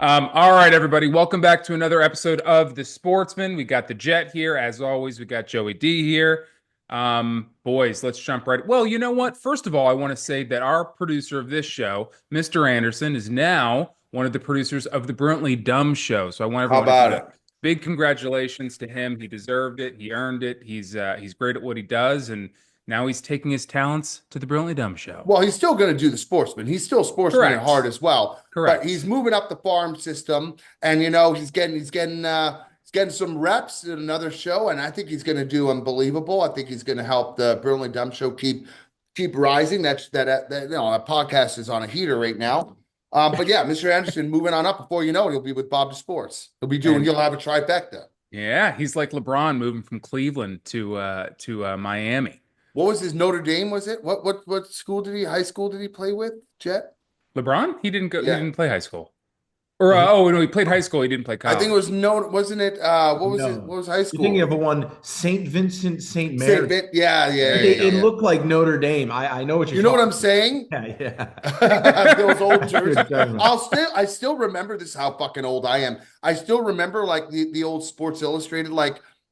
All right, everybody. Welcome back to another episode of The Sportsman. We got the Jet here. As always, we got Joey D here. Boys, let's jump right. Well, you know what? First of all, I want to say that our producer of this show, Mr. Anderson, is now one of the producers of the Brilliantly Dumb show. So I want How everyone to about give it? a big congratulations to him. He deserved it. He earned it. He's great at what he does, and now he's taking his talents to the Brilliantly Dumb show. Well, he's still going to do the sportsman. He's still a sportsman at heart Correct. as well, but he's Correct. moving up the farm system, and he's getting some reps in another show, and I think he's going to do unbelievable. I think he's going to help the Brilliantly Dumb show keep rising. That podcast is on a heater right now. But yeah, Mr. Anderson moving on up. Before you know it, he'll be with Bob the Sports. And He'll have a trifecta. yeah, he's like LeBron moving from Cleveland to Miami. What was his Notre Dame? Was it what school did he high school did he play with? Jet? LeBron? He didn't go. He Yeah. didn't play high school. Or oh no, he played high school. He didn't play I think it was college. no, wasn't it? What was it? What No. was high You're thinking school? of a one, St. Vincent, St. St. Mary. Vic. Yeah, yeah, There yeah, you It, go. it yeah. looked like Notre Dame. I know what you're You know what talking I'm saying? about. Yeah, Those old yeah. jerseys. You're talking about. I still remember this. How fucking old I am. I still remember like the old Sports Illustrated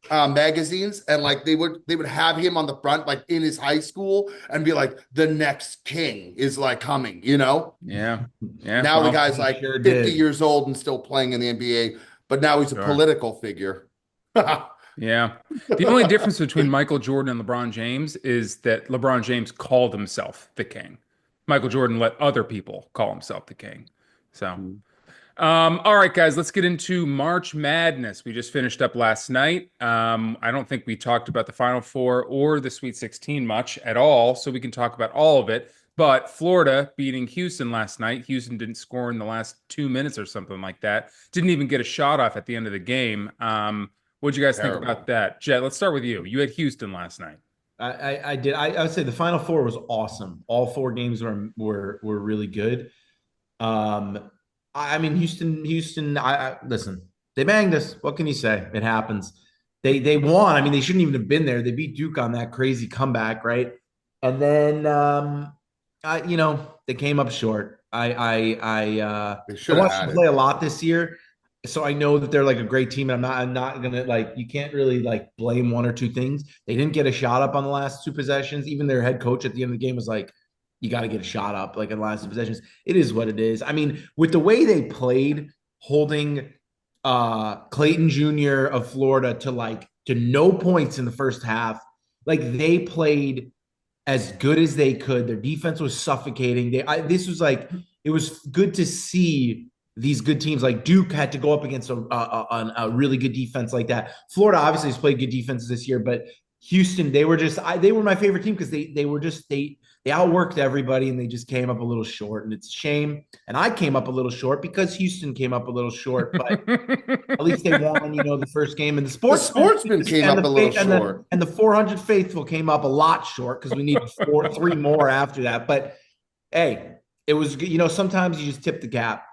magazines, and like they would have him on the front like in his high school and be like the next king is like coming. Yeah, yeah. Now the Well, guy's He like sure 50 did. years old and still playing in the NBA, but now he's a sure. political figure. Yeah. The only difference between Michael Jordan and LeBron James is that LeBron James called himself the king. Michael Jordan let other people call himself the king. So. All right, guys, let's get into March Madness. We just finished up last night. I don't think we talked about the Final Four or the Sweet 16 much at all, so we can talk about all of it. But Florida beating Houston last night. Houston didn't score in the last 2 minutes or something like that. Didn't even get a shot off at the end of the game. What'd you guys think about Terrible. that? Jet, let's start with you. You had Houston last night. I did. I would say the Final Four was awesome. All four games were really good. I mean, Houston. I listen. They banged us. What can you say? It happens. They won. I mean, they shouldn't even have been there. They beat Duke on that crazy comeback, right? And then they came up short. They I should have watched them had it. play a lot this year, so I know that they're like a great team, and I'm not gonna like you can't really like blame one or two things. They didn't get a shot up on the last two possessions. Even their head coach at the end of the game was like, "You got to get a shot up like in the last two possessions." It is what it is. I mean, with the way they played, holding Clayton Jr. of Florida to no points in the first half, like they played as good as they could. Their defense was suffocating. This was like it was good to see these good teams. Like Duke had to go up against a really good defense like that. Florida obviously has played good defenses this year, but Houston, they were my favorite team because they outworked everybody and they just came up a little short, and it's a shame. And I came up a little short because Houston came up a little short, but at least they won, the first game. And the The sportsmen sportsman came up a little short. and the 400 faithful came up a lot short because we needed three more after that. But hey, it was sometimes you just tip the cap.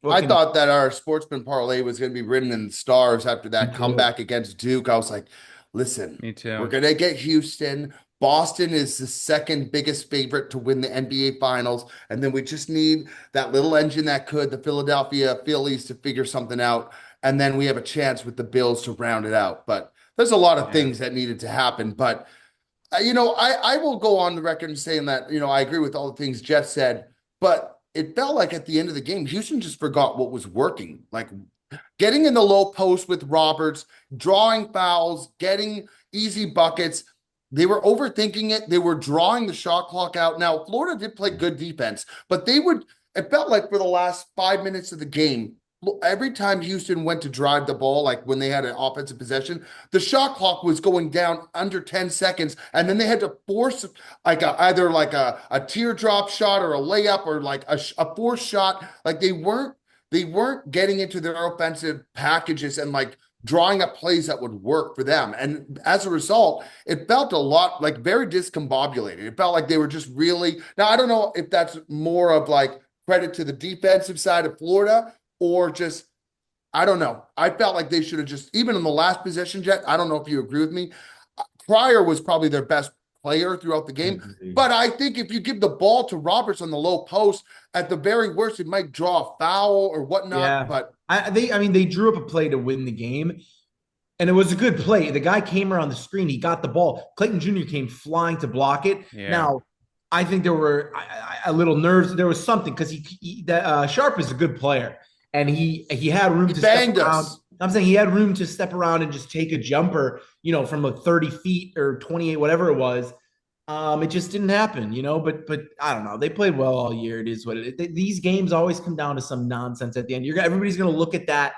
I thought that our sportsman parlay was going to be written in the stars after Me that too. comeback against Duke. I was like, listen, Me we're too. going to get Houston. Boston is the second biggest favorite to win the NBA Finals. And then we just need that little engine that could, the Philadelphia Phillies, to figure something out. And then we have a chance with the Bills to round it out. But there's a lot of Yeah. things that needed to happen. But, I will go on the record and saying that, I agree with all the things Jeff said. But it felt like at the end of the game, Houston just forgot what was working. Like getting in the low post with Roberts, drawing fouls, getting easy buckets. They were overthinking it. They were drawing the shot clock out. Now, Florida did play good defense, but it felt like for the last 5 minutes of the game, every time Houston went to drive the ball, like when they had an offensive possession, the shot clock was going down under 10 seconds. And then they had to force either like a teardrop shot or a layup or like a forced shot. Like they weren't getting into their offensive packages and like drawing up plays that would work for them. And as a result, it felt a lot like very discombobulated. It felt like they were just really, now I don't know if that's more of like credit to the defensive side of Florida or just, I don't know. I felt like they should have just, even in the last possession, Jet, I don't know if you agree with me. Pryor was probably their best player throughout the game. But I think if you give the ball to Roberts on the low post, at the very worst, it might draw a foul or whatnot. Yeah. But they drew up a play to win the game. And it was a good play. The guy came around the screen. He got the ball. Clayton Jr. came flying to block it. Yeah. Now, I think there were a little nerves. There was something because Sharp is a good player, and he had room to step around. I'm saying he had room to step around and just take a jumper, from like 30 feet or 28, whatever it was. It just didn't happen, But I don't know. They played well all year. It is what it is. These games always come down to some nonsense at the end. Everybody's going to look at that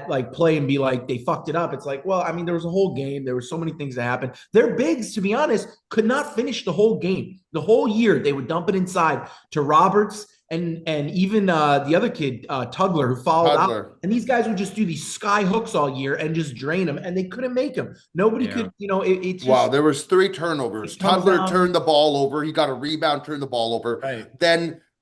like play and be like, they fucked it up. It's like, well, I mean, there was a whole game. There were so many things that happened. Their bigs, to be honest, could not finish the whole game. The whole year, they would dump it inside to Roberts and even the other kid, Tugler, who fouled out. And these guys would just do these sky hooks all year and just drain them, and they couldn't make them. Nobody could, it's just, wow, there was 3 turnovers. Tugler turned the ball over. He got a rebound, turned the ball over. Right.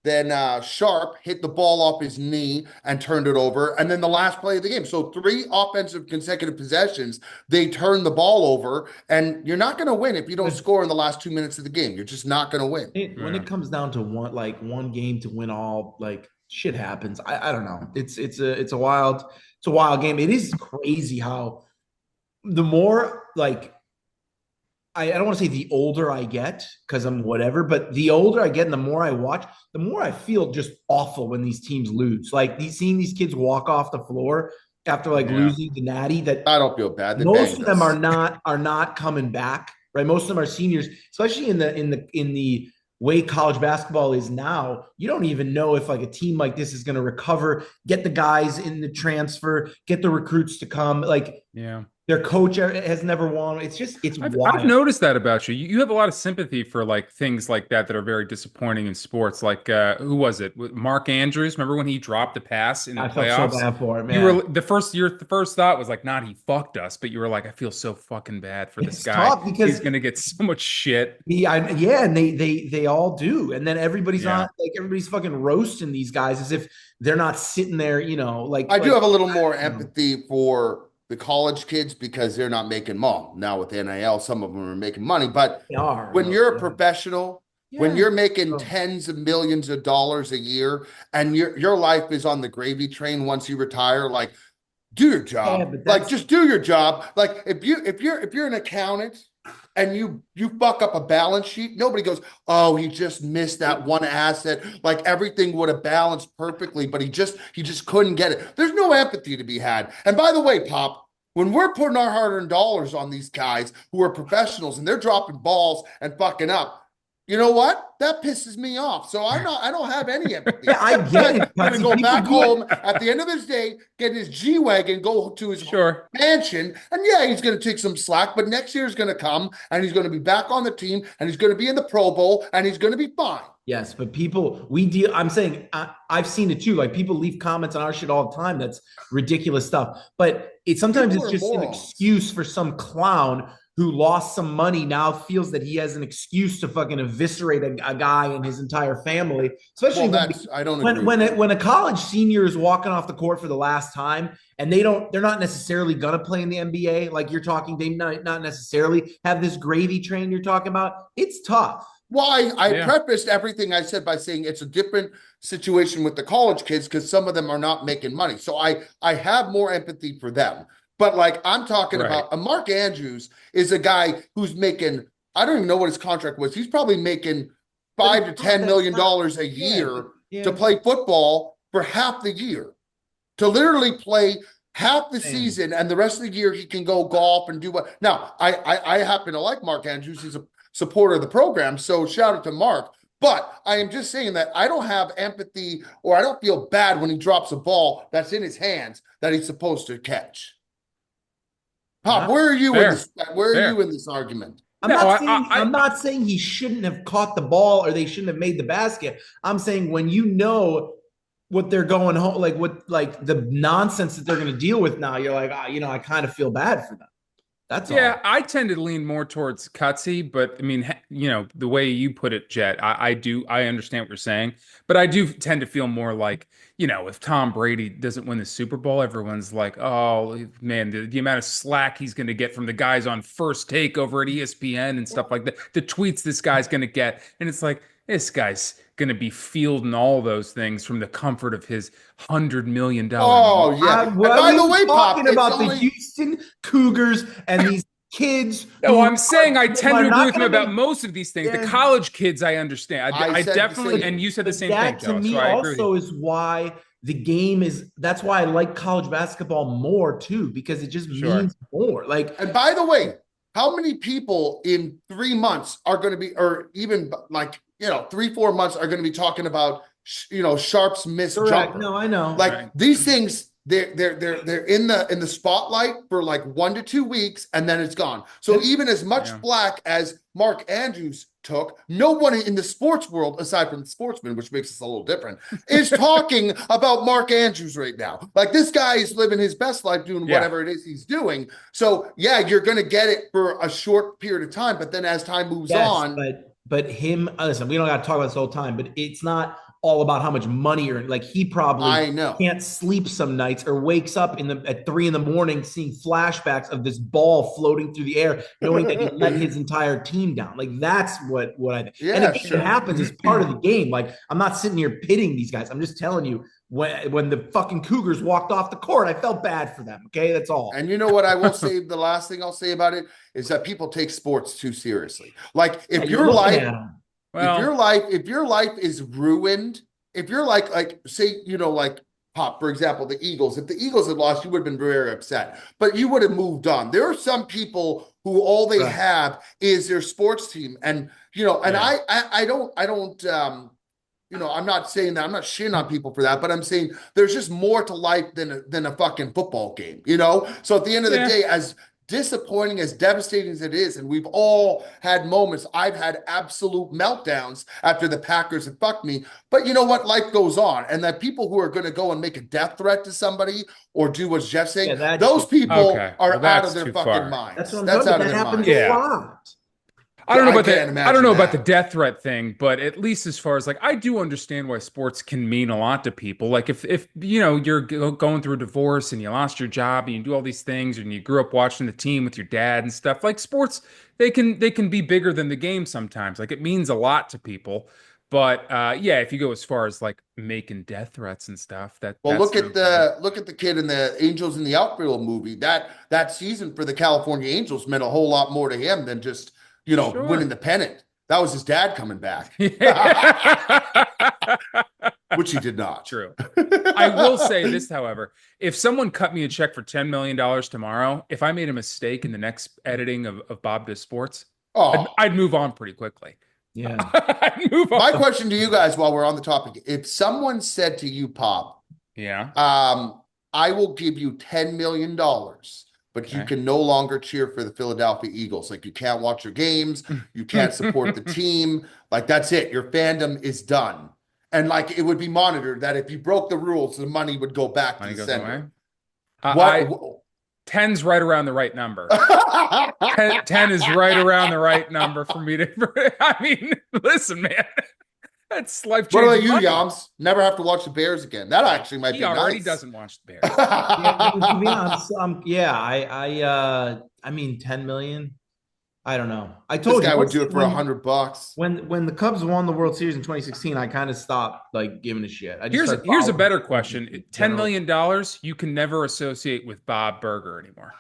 Then Sharp hit the ball off his knee and turned it over. And then the last play of the game. So 3 offensive consecutive possessions, they turned the ball over. And you're not going to win if you don't score in the last 2 minutes of the game. You're just not going to win. When it comes down to one game to win all, like, shit happens. I don't know. It's a wild game. It is crazy how the more, like, I don't want to say the older I get because I'm whatever, but the older I get and the more I watch, the more I feel just awful when these teams lose. Like seeing these kids walk off the floor after losing the Natty. That I don't feel bad. Most of them are not coming back, right? Most of them are seniors, especially in the way college basketball is now. You don't even know if like a team like this is going to recover, get the guys in the transfer, get the recruits to come. Like, yeah. Their coach has never won. It's wild. I've noticed that about you. You have a lot of sympathy for like things like that are very disappointing in sports. Like who was it? Mark Andrews. Remember when he dropped the pass in the playoffs? I felt so bad for him. Man. You were the first thought was like, "Not he fucked us," but you were like, "I feel so fucking bad for this guy tough because he's gonna get so much shit." And they all do. And then everybody's fucking roasting these guys as if they're not sitting there. I do have a little more empathy for the college kids because they're not making now with NIL, some of them are making money. But when you're a professional, when you're making tens of millions of dollars a year and your life is on the gravy train once you retire, like do your job. Like just do your job. Like if you're an accountant and you fuck up a balance sheet, nobody goes, oh, he just missed that one asset. Like everything would have balanced perfectly, but he just couldn't get it. There's no empathy to be had. And by the way, Pop, when we're putting our hard-earned dollars on these guys who are professionals and they're dropping balls and fucking up, you know what? That pisses me off. So I don't have any empathy. I get it. I'm going to go back home at the end of this day, get his G-Wagon, go to his mansion. And yeah, he's going to take some slack, but next year is going to come and he's going to be back on the team and he's going to be in the Pro Bowl and he's going to be fine. Yes, but I'm saying, I've seen it too. Like people leave comments on our shit all the time. That's ridiculous stuff. But sometimes it's just an excuse for some clown who lost some money now feels that he has an excuse to fucking eviscerate a guy and his entire family. Especially when a college senior is walking off the court for the last time and they're not necessarily gonna play in the NBA. Like you're talking, they not necessarily have this gravy train you're talking about. It's tough. Well, I prefaced everything I said by saying it's a different situation with the college kids because some of them are not making money. So I have more empathy for them. But like I'm talking about, Mark Andrews is a guy who's making, I don't even know what his contract was. He's probably making $5 to $10 million a year to play football for half the year, to literally play half the season, and the rest of the year he can go golf and do what. Now, I happen to like Mark Andrews. He's a supporter of the program, so shout out to Mark. But I am just saying that I don't have empathy or I don't feel bad when he drops a ball that's in his hands that he's supposed to catch. Pop, where are you in this? Where are you in this argument? I'm not saying he shouldn't have caught the ball or they shouldn't have made the basket. I'm saying when you know what they're going home, like the nonsense that they're going to deal with now, you're like, I kind of feel bad for them. That's Yeah, all. I tend to lean more towards cutsy, but I mean, the way you put it, Jet, I understand what you're saying, but I do tend to feel more like, if Tom Brady doesn't win the Super Bowl, everyone's like, oh man, the amount of slack he's going to get from the guys on First Take over at ESPN and stuff like that, the tweets this guy's going to get, and it's like, this guy's going to be fielding all those things from the comfort of his $100 million Oh mansion. yeah. And What by are the you way, talking Pop, it's about? The only Houston Cougars and these kids No, who I'm saying I tend are to agree not with him going to about make. most of these things. The And college kids, I understand. I I said the definitely, same. and you said the but same thing, that to Joe. So me I agree with you. also is why the game is. That's why I like college basketball more too, because it just Sure. means more. Like, And by the way, how many people in 3 months are going to be, or even like, 3, 4 months are going to be talking about, Sharp's missed correct. jumper? No, I know. Like Right. these things, they're in the spotlight for like 1 to 2 weeks, and then it's gone. So even as much Yeah. flack as Mark Andrews took, no one in the sports world, aside from Sportsmen, which makes us a little different, is talking about Mark Andrews right now. Like this guy is living his best life doing Yeah. whatever it is he's doing. So yeah, you're going to get it for a short period of time, but then as time moves Yes, on, but him. Listen, we don't got to talk about this whole time, but it's not all about how much money you're like. He probably I know. can't sleep some nights or wakes up at 3 a.m. seeing flashbacks of this ball floating through the air, knowing that he let his entire team down. Like that's what I think. Yeah, and again, sure. it happens as part of the game. Like I'm not sitting here pitting these guys. I'm just telling you when the fucking Cougars walked off the court, I felt bad for them. Okay, that's all. And you know what I will say, the last thing I'll say about it is that people take sports too seriously. Like if You're your looking life, at them. if your life is ruined, if you're like say, like Pop, for example, the Eagles, if the Eagles had lost, you would have been very upset, but you would have moved on. There are some people who all they Right. have is their sports team. And, and Yeah. I don't, I'm not saying that, I'm not shitting on people for that, but I'm saying there's just more to life than a fucking football game, So at the end of the Yeah. day, as disappointing, as devastating as it is, and we've all had moments, I've had absolute meltdowns after the Packers have fucked me, but you know what? Life goes on. And that people who are going to go and make a death threat to somebody or do what Jeff's saying, Yeah, those people Okay. are Well, out that's of their too fucking far. minds. That's what I'm That's talking out about. of That their happens minds. a Yeah. lot. I don't know I about can't the I imagine don't know about the that. death threat thing, but at least as far as like I do understand why sports can mean a lot to people. Like if you're going through a divorce and you lost your job and you do all these things and you grew up watching the team with your dad and stuff, like sports they can be bigger than the game sometimes. Like it means a lot to people. But yeah, if you go as far as like making death threats and stuff, Well, that's no good. look at the kid in the Angels in the Outfield movie. That season for the California Angels meant a whole lot more to him than just winning Sure. the pennant. That was his dad coming back, which he did not. True. I will say this, however, if someone cut me a check for $10 million tomorrow, if I made a mistake in the next editing of Bob Does Sports, I'd, Oh, I'd move on pretty quickly. Yeah. I'd move my on. question to you guys while we're on the topic: if someone said to you, Pop, Yeah. I will give you $10 million, but you Okay. can no longer cheer for the Philadelphia Eagles. Like you can't watch your games, you can't support the team. Like that's it. Your fandom is done. And like it would be monitored that if you broke the rules, the money would go back to Money the goes away. sender. I 10's right around the right number. 10 is right around the right number for me to. I mean, listen, man, that's life What about changing you, money. Yams? Never have to watch the Bears again. That actually might He be already nice. doesn't watch the Bears. Yeah, I mean, to be honest, I mean, 10 million. I don't know. I This told you guy would do it for when, $100. when the Cubs won the World Series in 2016, I kind of stopped like giving a shit. I just Here's started here's a following better the question. $10 general- million you can never associate with Bob Burger anymore.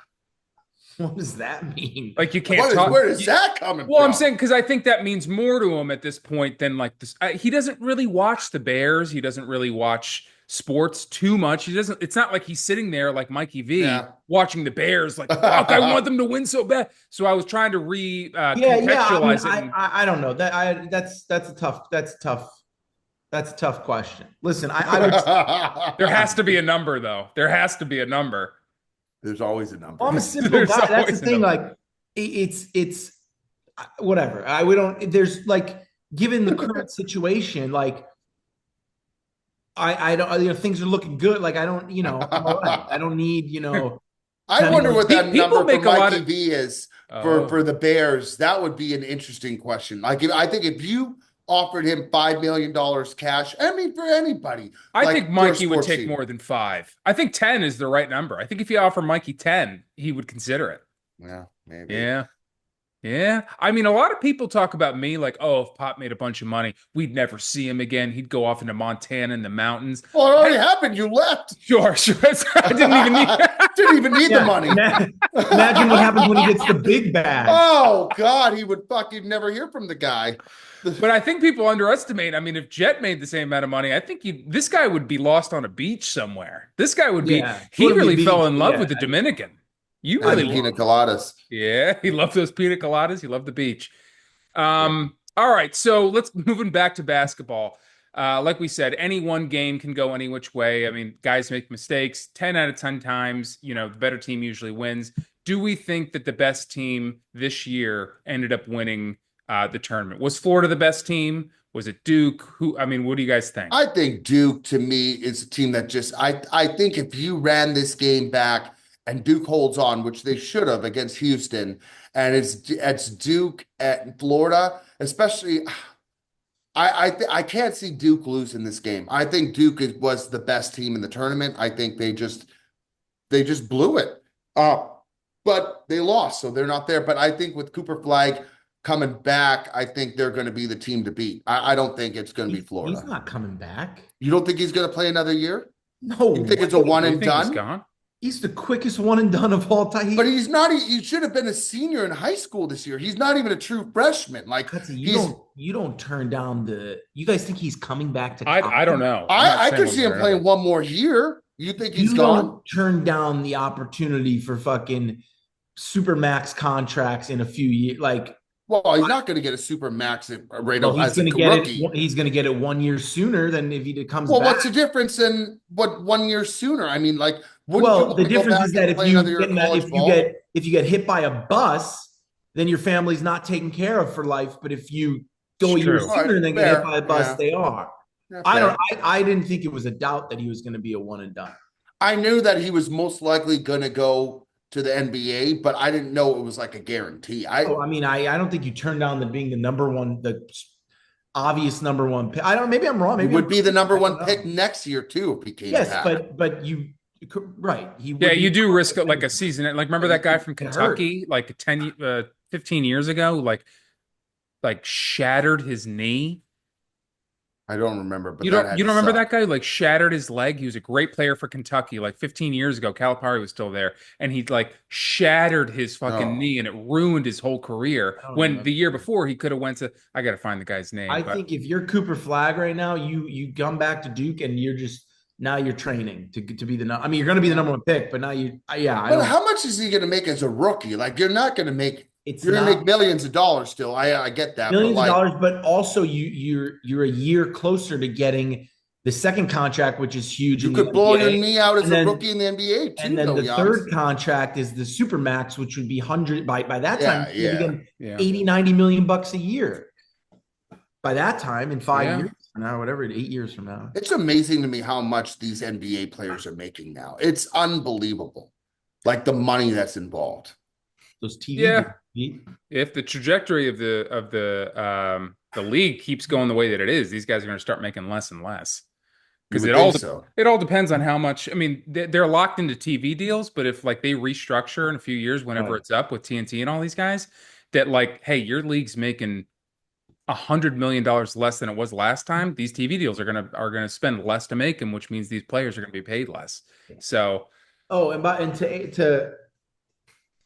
What does that mean? Like you can't talk. Where is that coming Well, from? I'm saying because I think that means more to him at this point than like this. He doesn't really watch the Bears. He doesn't really watch sports too much. He doesn't. It's not like he's sitting there like Mikey V Yeah. watching the Bears. Like, fuck, I want them to win so bad. So I was trying to I mean, contextualize it. I don't know that's a tough question. Listen, I would. There has to be a number, though. There has to be a number. There's always a number. I'm a simple There's guy. That's the always a thing. number. Like it's whatever. We don't. There's like given the current situation, like I don't. Things are looking good. Like I don't. I'm all right. I don't need I wonder what that People number for make a lot Mikey of. V is Oh, for the Bears. That would be an interesting question. Like, I think if you offered him $5 million cash, I mean, for anybody, I think like for a Mikey would sports take team. more than 5. I think 10 is the right number. I think if you offer Mikey 10, he would consider it. Yeah, maybe. Yeah. Yeah. I mean, a lot of people talk about me like, oh, if Pop made a bunch of money, we'd never see him again. He'd go off into Montana in the mountains. Well, it already happened. You left. Sure, sure. I didn't even need. Didn't even need the Yeah. money. Imagine what happens when he gets the big bag. Oh God, he would fucking never hear from the guy. But I think people underestimate. I mean, if Jet made the same amount of money, I think this guy would be lost on a beach somewhere. This guy would be. Yeah. He Would be really beach, fell in love yeah. with the Dominican. You And really the pina loved. coladas. Yeah, he loved those pina coladas. He loved the beach. All right, so let's moving back to basketball. Like we said, any one game can go any which way. I mean, guys make mistakes 10 out of 10 times. You know, the better team usually wins. Do we think that the best team this year ended up winning the tournament? Was Florida the best team? Was it Duke? I mean, what do you guys think? I think Duke, to me, is a team that just I think if you ran this game back and Duke holds on, which they should have against Houston, and it's Duke at Florida, especially. I can't see Duke losing this game. I think Duke was the best team in the tournament. I think they just blew it. But they lost, so they're not there. But I think with Cooper Flag coming back, I think they're going to be the team to beat. I don't think it's going to be Florida. He's not coming back. You don't think he's going to play another year? No. You think it's a one and He's done? gone. He's the quickest one and done of all time. But he's not. He should have been a senior in high school this year. He's not even a true freshman. Like you don't turn down the. You guys think he's coming back to? I don't know. I could see him playing one more year. You think he's gone? Don't turn down the opportunity for fucking supermax contracts in a few years. Like, well, he's not going to get a super max rate well, as a rookie. He's going to get it 1 year sooner than if he comes Well, back. what's the difference in what 1 year sooner? I mean, like, well, the difference is that if you get hit by a bus, then your family's not taken care of for life. But if you go a year sooner than get hit by a bus, they are. Yeah, I didn't think it was a doubt that he was going to be a one and done. I knew that he was most likely going to go to the NBA, but I didn't know it was like a guarantee. I don't think you turn down being the obvious number one pick. Maybe I'm wrong. Maybe he would be the number one pick next year too if he came back. Yes, but you right. You do risk like a season. Like remember that guy from Kentucky, like 15 years ago, like shattered his knee. I don't remember, but you don't remember that guy? Like shattered his leg. He was a great player for Kentucky. Like 15 years ago, Calipari was still there, and he like shattered his fucking knee, and it ruined his whole career. When the year before he could have went to. I got to find the guy's name. I think if you're Cooper Flag right now, you come back to Duke, and you're training to be the. I mean, you're going to be the number one pick, but now But how much is he going to make as a rookie? Like you're not going to make. You're going to make millions of dollars still. I get that. Millions of dollars, but also you're a year closer to getting the second contract, which is huge. You could blow your knee out as a rookie in the NBA too. And then the third contract is the Supermax, which would be 100 by that time. Yeah. 80, 90 million bucks a year. By that time, in 5 years from now, whatever, 8 years from now. It's amazing to me how much these NBA players are making now. It's unbelievable. Like the money that's involved. Those TV. If the trajectory of the league keeps going the way that it is, these guys are going to start making less and less. Because it all depends on how much. I mean, they're locked into TV deals, but if like they restructure in a few years, whenever it's up with TNT and all these guys, that like, hey, your league's making $100 million less than it was last time. These TV deals are gonna spend less to make them, which means these players are going to be paid less. So,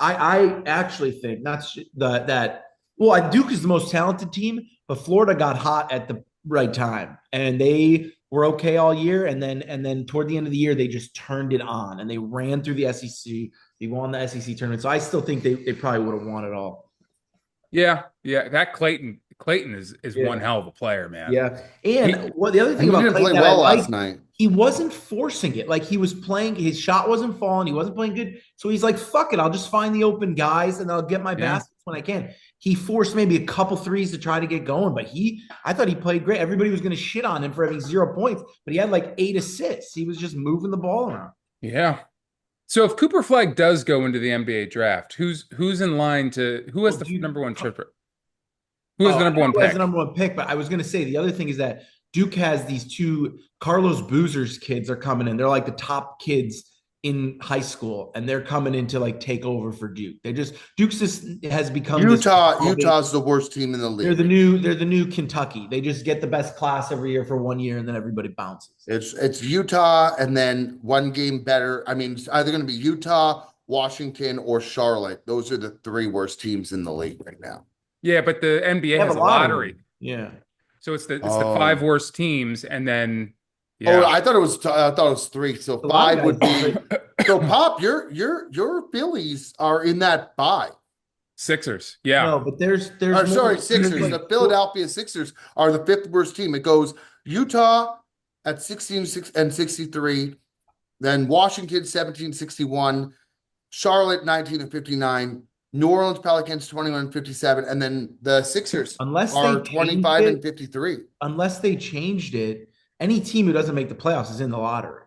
I actually think Duke is the most talented team, but Florida got hot at the right time, and they were okay all year. And then toward the end of the year, they just turned it on and they ran through the SEC. They won the SEC tournament. So I still think they probably would have won it all. Yeah. That Clayton is one hell of a player, man. Yeah. And the other thing about Clayton playing last night. He wasn't forcing it. Like he was playing, his shot wasn't falling. He wasn't playing good. So he's like, fuck it. I'll just find the open guys and I'll get my baskets when I can. He forced maybe a couple threes to try to get going, but I thought he played great. Everybody was going to shit on him for having 0 points, but he had like 8 assists. He was just moving the ball around. Yeah. So if Cooper Flag does go into the NBA draft, who's in line who has Well, the Duke, number one trip? Who has oh, the I number know one who has the pick? number one pick, but I was going to say the other thing is that Duke has these two Carlos Boozer's kids are coming in. They're like the top kids in high school, and they're coming in to like take over for Duke. Duke's just has become this. Utah's the worst team in the league. They're the new Kentucky. They just get the best class every year for 1 year, and then everybody bounces. It's Utah and then one game better. I mean, it's either going to be Utah, Washington, or Charlotte. Those are the three worst teams in the league right now. Yeah, but the NBA They have has a a lottery. lottery. Yeah. So it's the five Oh, worst teams, and then oh, yeah. I thought it was three. So A lot of five would guys. be. So Pop, your Phillies are in that bye. Sixers. Yeah. No, but there's Or more. sorry, There's Sixers. like The Philadelphia Sixers are the fifth worst team. It goes Utah at 16 and 63, then Washington 17-61, Charlotte 19 and 59, New Orleans Pelicans 21 and 57, and then the Sixers unless they are changed 25 and it, 53. unless they changed it, any team who doesn't make the playoffs is in the lottery.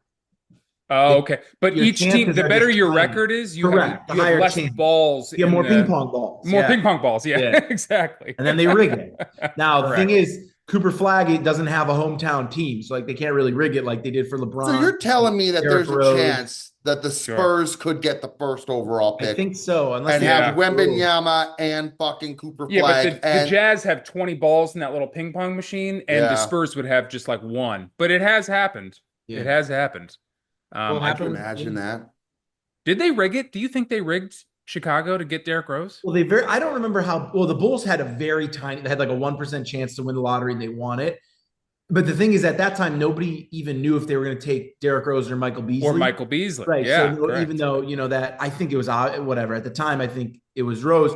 Oh, It, okay. But your each team, chances the are better just your tiny. record is, Correct. The you have higher less chance. balls You have in more ping the pong balls. more Yeah. ping pong balls. Yeah, Yeah. exactly. And then they rig it. Now, the thing Correct. is, Cooper Flag it doesn't have a hometown team. So like they can't really rig it like they did for LeBron. So you're telling me that Derrick there's a Rose. chance that the Sure. Spurs could get the first overall I pick think so. Unless and they have Yeah. Wembenyama and fucking Cooper Yeah, but Flag the and Jazz have 20 balls in that little ping pong machine, and the yeah, Spurs would have just like one. But it has happened. It Yeah. has happened. Well, I can happened. imagine that. Did they rig it? Do you think they rigged Chicago to get Derrick Rose? Well, I don't remember how. Well, the Bulls had a very tiny. They had like a 1% chance to win the lottery, and they won it. But the thing is, at that time, nobody even knew if they were going to take Derrick Rose or Michael Beasley. Or Michael Beasley. Right. Yeah, So even though that, I think it was whatever at the time. I think it was Rose.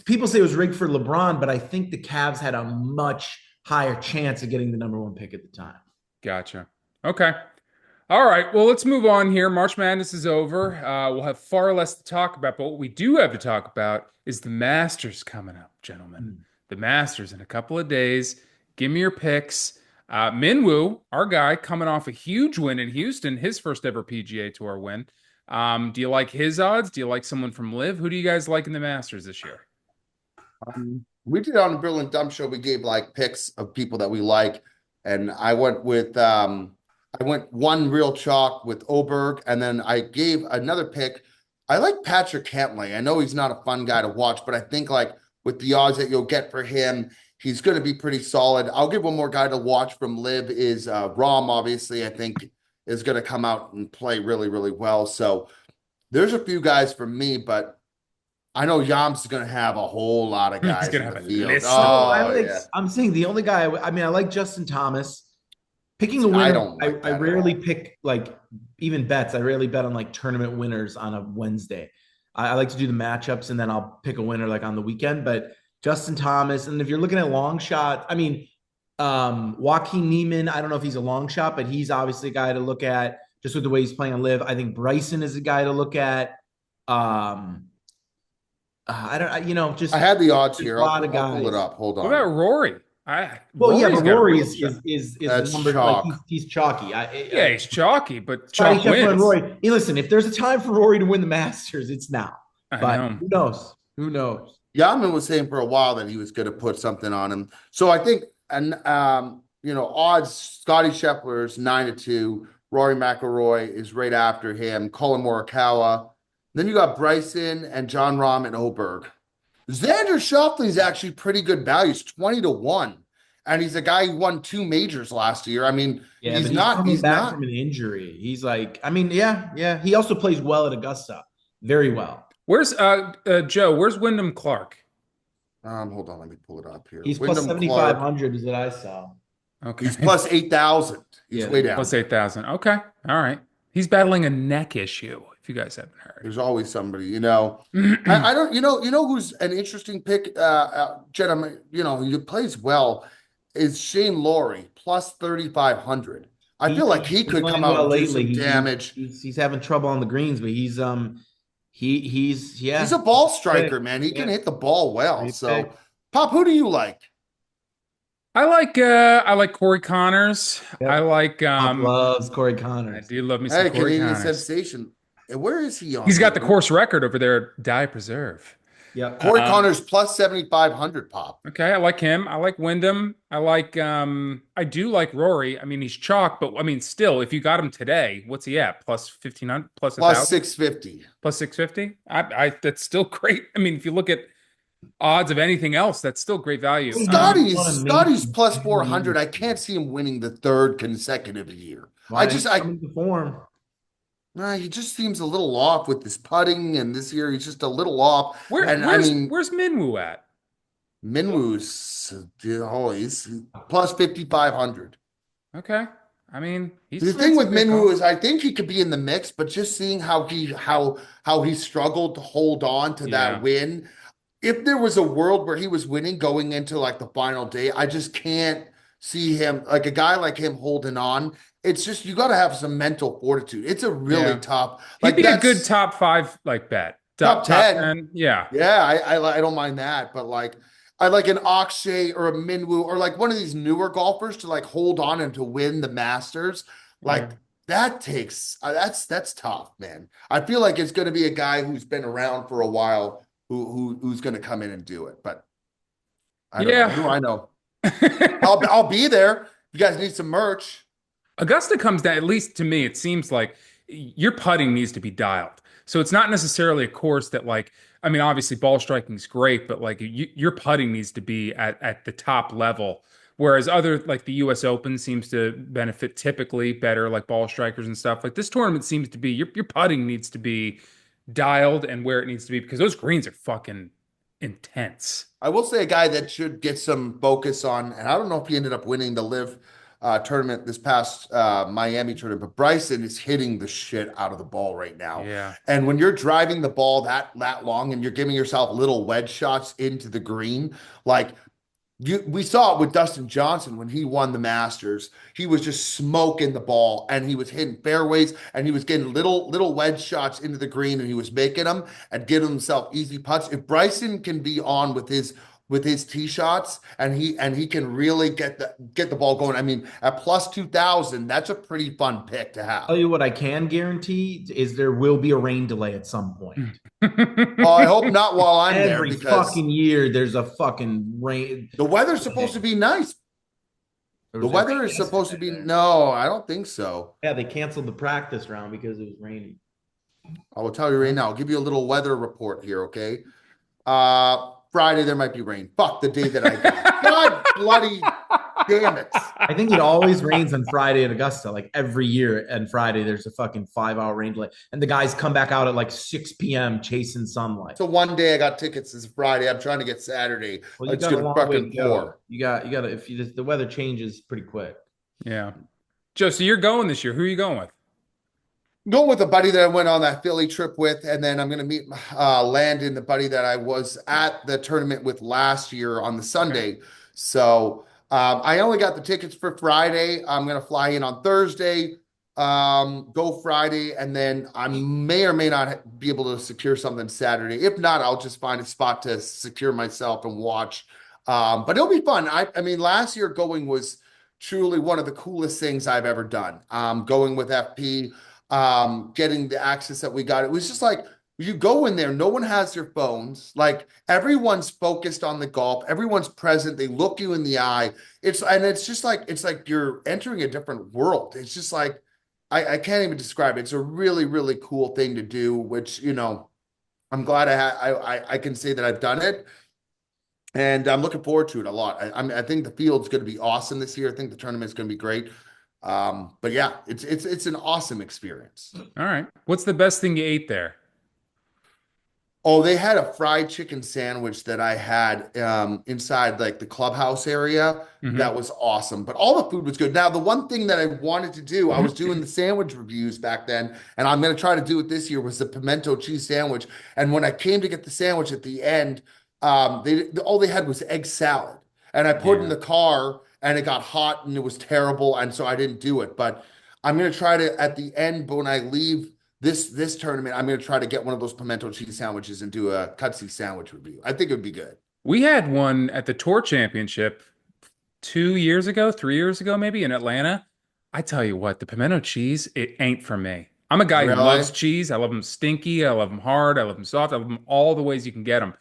People say it was rigged for LeBron, but I think the Cavs had a much higher chance of getting the number one pick at the time. Gotcha. Okay. All right. Well, let's move on here. March Madness is over. We'll have far less to talk about, but what we do have to talk about is the Masters coming up, gentlemen. The Masters in a couple of days. Give me your picks. Minwoo, our guy, coming off a huge win in Houston, his first ever PGA Tour win. Do you like his odds? Do you like someone from Live? Who do you guys like in the Masters this year? We did on the Brilliant Dumb Show. We gave like picks of people that we like, and I went one real chalk with Oberg, and then I gave another pick. I like Patrick Cantlay. I know he's not a fun guy to watch, but I think like with the odds that you'll get for him, he's going to be pretty solid. I'll give one more guy to watch from Live is Rom. Obviously, I think is going to come out and play really, really well. So there's a few guys for me, but I know Yams is going to have a whole lot of guys He's gonna in the have a field. list. Oh, yeah. I'm saying the only guy. I mean, I like Justin Thomas. Picking a I winner, don't like that I at rarely all. pick like even bets. I rarely bet on like tournament winners on a Wednesday. I like to do the matchups and then I'll pick a winner like on the weekend. But Justin Thomas, and if you're looking at long shot, I mean, Joaquin Neiman, I don't know if he's a long shot, but he's obviously a guy to look at just with the way he's playing on Live. I think Bryson is a guy to look at. I don't, just I had the odds there's here. a lot of I'll pull it guys. up. Hold What about on. Rory? Well, yeah, Rory's but got a Rory real is shot. That's numbered chalk. like he's chalky. Yeah, he's chalky, but Scotty chalk Scheffler and wins. Rory. Hey, listen, if there's a time for Rory to win the Masters, it's now. I But know. who knows? Who knows? Yaman was saying for a while that he was going to put something on him. So I think, and odds. Scotty Scheffler's 9-2. Rory McIlroy is right after him. Colin Morikawa. Then you got Bryson and John Rahm and Oberg. Xander Schauffele's actually pretty good value. He's 20-1, and he's a guy who won 2 majors last year. I mean, Yeah, he's but not. coming He's back not. from an injury. He's like, I mean, yeah. He also plays well at Augusta, very well. Where's Joe? Where's Wyndham Clark? Hold on, let me pull it up here. He's plus Wyndham Clark, 7,500 is what I saw. Okay. he's plus 8,000. He's Yeah. way down. Plus 8,000. Okay. All right. He's battling a neck issue, if you guys haven't heard. There's always somebody. I don't. Who's an interesting pick? Gentlemen, he plays well. Is Shane Lowry plus 3,500? I feel like he could come out and do some damage. He's having trouble on the greens, but he's He's a ball striker, man. He can hit the ball well. Great So, pick. Pop, who do you like? I like Corey Connors. Yep. I like Pop loves Corey I Connors. do love me some Hey, Corey Canadian Connors. sensation. Where is he on He's got the here? course record over there at Die Preserve. Yeah. Corey Connors plus 7,500 pop. Okay, I like him. I like Wyndham. I do like Rory. I mean, he's chalk, but I mean, still, if you got him today, what's he at? Plus 1,500, plus a Plus thousand, 650. plus 650? That's still great. I mean, if you look at odds of anything else, that's still great value. He doesn't want to make Scotty's plus him 400. I can't see him winning the third consecutive year. Why didn't he come into form? He just seems a little off with his putting, and this year he's just a little off. Where And I where's mean, where's Minwoo at? Minwoo's he's plus 5,500. Okay. I mean, he's The made thing some with good Minwoo calls. is I think he could be in the mix, but just seeing how he struggled to hold on to that Yeah. win. If there was a world where he was winning going into like the final day, I just can't see him like a guy like him holding on. It's just you got to have some mental fortitude. It's a really Yeah. tough, He'd like be a good that's top five like bet. top Top 10. 10. Yeah. Yeah, I don't mind that, but like I like an Akshay or a Minwoo or like one of these newer golfers to like hold on and to win the Masters. Yeah. Like that takes that's tough, man. I feel like it's going to be a guy who's been around for a while who's going to come in and do it. But I don't know. Who do Yeah. I know? I'll be there. You guys need some merch. Augusta comes down, at least to me, it seems like your putting needs to be dialed. So it's not necessarily a course that like, I mean, obviously ball striking is great, but like your putting needs to be at the top level. Whereas other like the US Open seems to benefit typically better like ball strikers and stuff. Like this tournament seems to be your putting needs to be dialed and where it needs to be because those greens are fucking intense. I will say a guy that should get some focus on, and I don't know if he ended up winning the Live tournament this past Miami tournament, but Bryson is hitting the shit out of the ball right now. Yeah. And when you're driving the ball that long and you're giving yourself little wedge shots into the green, like we saw it with Dustin Johnson when he won the Masters. He was just smoking the ball and he was hitting fairways and he was getting little wedge shots into the green and he was making them and giving himself easy putts. If Bryson can be on with his tee shots and he can really get the ball going. I mean, at plus 2,000, that's a pretty fun pick to have. Tell you what I can guarantee is there will be a rain delay at some point. Well, I hope not while I'm there Every because fucking year there's a fucking rain. the weather's supposed to be nice. There The was a weather rain is supposed to be yesterday. no, I don't think so. Yeah, they canceled the practice round because it was raining. I will tell you right now. I'll give you a little weather report here, okay? Friday there might be rain. Fuck the day that I got. God bloody damn it. I think it always rains on Friday at Augusta. Like every year and Friday, there's a fucking 5 hour rain delay. And the guys come back out at like 6 p.m. chasing sunlight. So one day I got tickets this Friday. I'm trying to get Saturday. Well, you It's got a gonna long way to fucking go. pour. You got to, if you just, the weather changes pretty quick. Yeah. Joe, so you're going this year. Who are you going with? Going with a buddy that I went on that Philly trip with, and then I'm going to meet Landon, the buddy that I was at the tournament with last year on the Sunday. So I only got the tickets for Friday. I'm going to fly in on Thursday, go Friday, and then I may or may not be able to secure something Saturday. If not, I'll just find a spot to secure myself and watch. But it'll be fun. I mean, last year going was truly one of the coolest things I've ever done. Going with FP. Getting the access that we got. It was just like you go in there, no one has their phones. Like everyone's focused on the golf, everyone's present, they look you in the eye. It's just like it's like you're entering a different world. It's just like I can't even describe it. It's a really, really cool thing to do, which I'm glad I can say that I've done it. And I'm looking forward to it a lot. I think the field's going to be awesome this year. I think the tournament's going to be great. But yeah, it's an awesome experience. All right. What's the best thing you ate there? Oh, they had a fried chicken sandwich that I had inside like the clubhouse area. Hmm. That was awesome. But all the food was good. Now, the one thing that I wanted to do, I was doing the sandwich reviews back then, and I'm going to try to do it this year, was the pimento cheese sandwich. And when I came to get the sandwich at the end, all they had was egg salad. And I put it in Yeah. the car and it got hot and it was terrible. And so I didn't do it. But I'm going to try to, at the end, but when I leave this tournament, I'm going to try to get one of those pimento cheese sandwiches and do a cutsy sandwich review. I think it would be good. We had one at the Tour Championship 2 years ago, 3 years ago, maybe in Atlanta. I tell you what, the pimento cheese, it ain't for me. I'm a guy who loves Really? cheese. I love them stinky. I love them hard. I love them soft. I love them all the ways you can get them.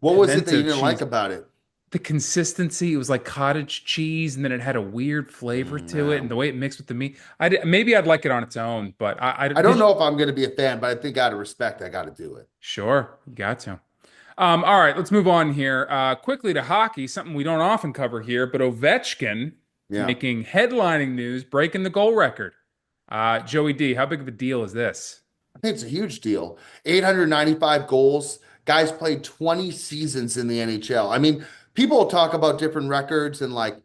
What And was then it that you to didn't like cheese, about it? the consistency, it was like cottage cheese, and then it had a weird flavor to it, and the way it mixed with the meat. Maybe I'd like it on its own, but I don't know if I'm going to be a fan, but I think out of respect, I got to do it. sure, you got to. All right, let's move on here. Quickly to hockey, something we don't often cover here, but Ovechkin Yeah. making headlining news, breaking the goal record. Joey D, how big of a deal is this? I think it's a huge deal. 895 goals. Guys played 20 seasons in the NHL. I mean, people talk about different records and like,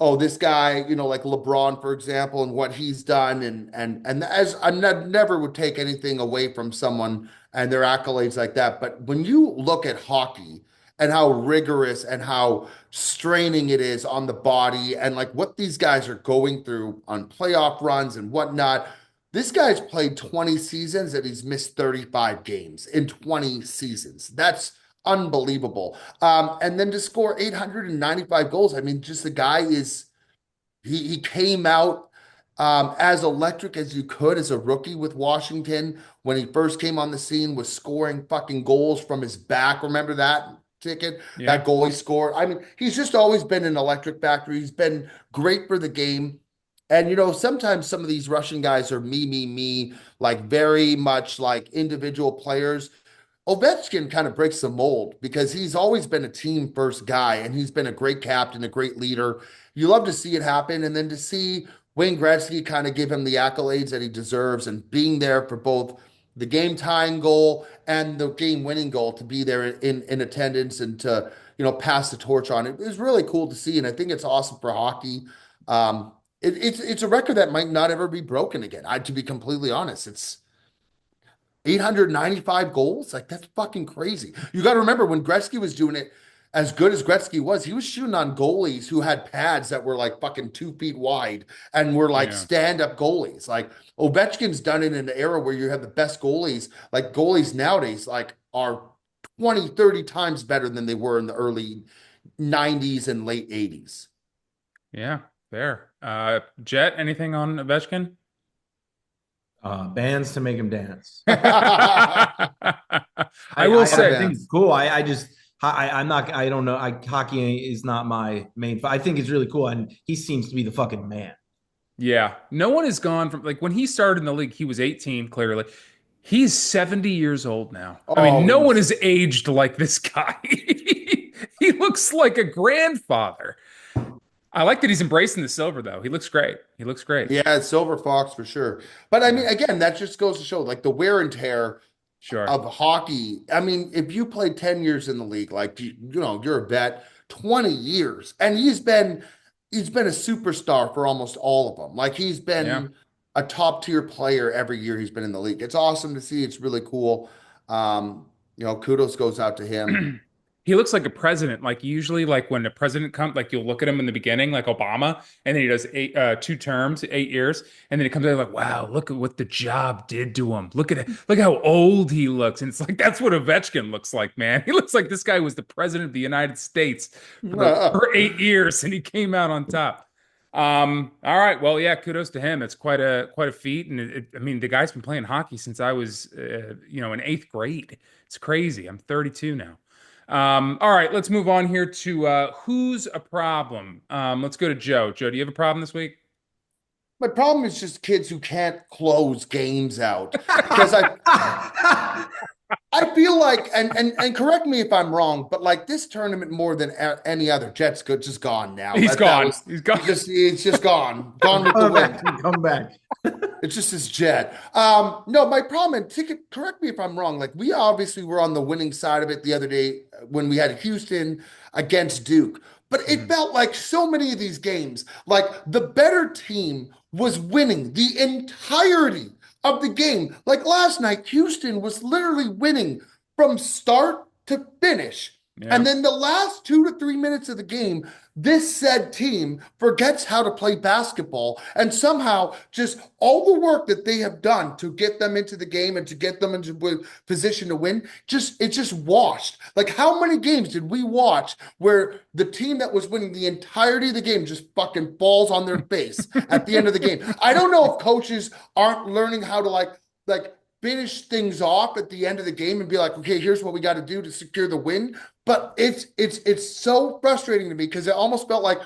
oh, this guy, like LeBron, for example, and what he's done, and as never would take anything away from someone and their accolades like that. But when you look at hockey and how rigorous and how straining it is on the body and like what these guys are going through on playoff runs and whatnot, this guy's played 20 seasons and he's missed 35 games in 20 seasons. That's unbelievable. And then to score 895 goals, I mean, just the guy is he came out as electric as you could as a rookie with Washington when he first came on the scene, was scoring fucking goals from his back. Remember that ticket? That Yeah, goal he scored. I mean, he's just always been an electric factory. He's been great for the game. And sometimes some of these Russian guys are me, like very much like individual players. Ovechkin kind of breaks the mold because he's always been a team first guy and he's been a great captain, a great leader. You love to see it happen. And then to see Wayne Gretzky kind of give him the accolades that he deserves and being there for both the game tying goal and the game winning goal to be there in attendance and to, pass the torch on. It was really cool to see. And I think it's awesome for hockey. It's a record that might not ever be broken again. To be completely honest, it's 895 goals? Like, that's fucking crazy. You got to remember when Gretzky was doing it, as good as Gretzky was, he was shooting on goalies who had pads that were like fucking 2 feet wide and were like yeah, stand-up goalies. Like Ovechkin's done it in an era where you have the best goalies. Like goalies nowadays, like are 20, 30 times better than they were in the early 90s and late 80s. yeah, fair. Jet, anything on Ovechkin? Bands to make him dance. I I, will I, I say, think it's cool. I'm not, I don't know. Hockey is not my main, I think it's really cool. And he seems to be the fucking man. yeah, no one has gone from like when he started in the league, he was 18, clearly. He's 70 years old now. I mean, Oh, no one he's has aged like this guy. He looks like a grandfather. I like that he's embracing the silver, though. He looks great. He looks great. yeah, Silver Fox for sure. But I mean, Yeah, again, that just goes to show like the wear and tear sure. of hockey. I mean, if you played 10 years in the league, like you're a vet, 20 years. And he's been a superstar for almost all of them. Like he's Yeah. been a top tier player every year he's been in the league. It's awesome to see. It's really cool. Kudos goes out to him. He looks like a president. Like usually, like when a president comes, like you'll look at him in the beginning, like Obama, and then he does 2 terms, 8 years, and then he comes out like, wow, look at what the job did to him. Look at it, look how old he looks. And it's like that's what Ovechkin looks like, man. He looks like this guy was the president of the United States for 8 years, and he came out on top. All right, well, yeah, kudos to him. It's quite a feat, and I mean, the guy's been playing hockey since I was, in eighth grade. It's crazy. I'm 32 now. All right, let's move on here to who's a problem. Let's go to Joe. Joe, do you have a problem this week? My problem is just kids who can't close games out because I feel like, and correct me if I'm wrong, but like this tournament more than any other, Jets good just gone now. He's That gone. was He's gone. it's just gone with the Come wind. back. Come back. It's just his Jet. No, my problem, and ticket. Correct me if I'm wrong. Like we obviously were on the winning side of it the other day when we had Houston against Duke. But it Mhm. felt like so many of these games, like the better team was winning the entirety of the game. Like last night, Houston was literally winning from start to finish. And Yeah. then the last 2 to 3 minutes of the game, this said team forgets how to play basketball and somehow just all the work that they have done to get them into the game and to get them into position to win, it's just washed. Like how many games did we watch where the team that was winning the entirety of the game just fucking falls on their face at the end of the game? I don't know if coaches aren't learning how to like like finish things off at the end of the game and be like, okay, here's what we got to do to secure the win. But it's so frustrating to me because it almost felt like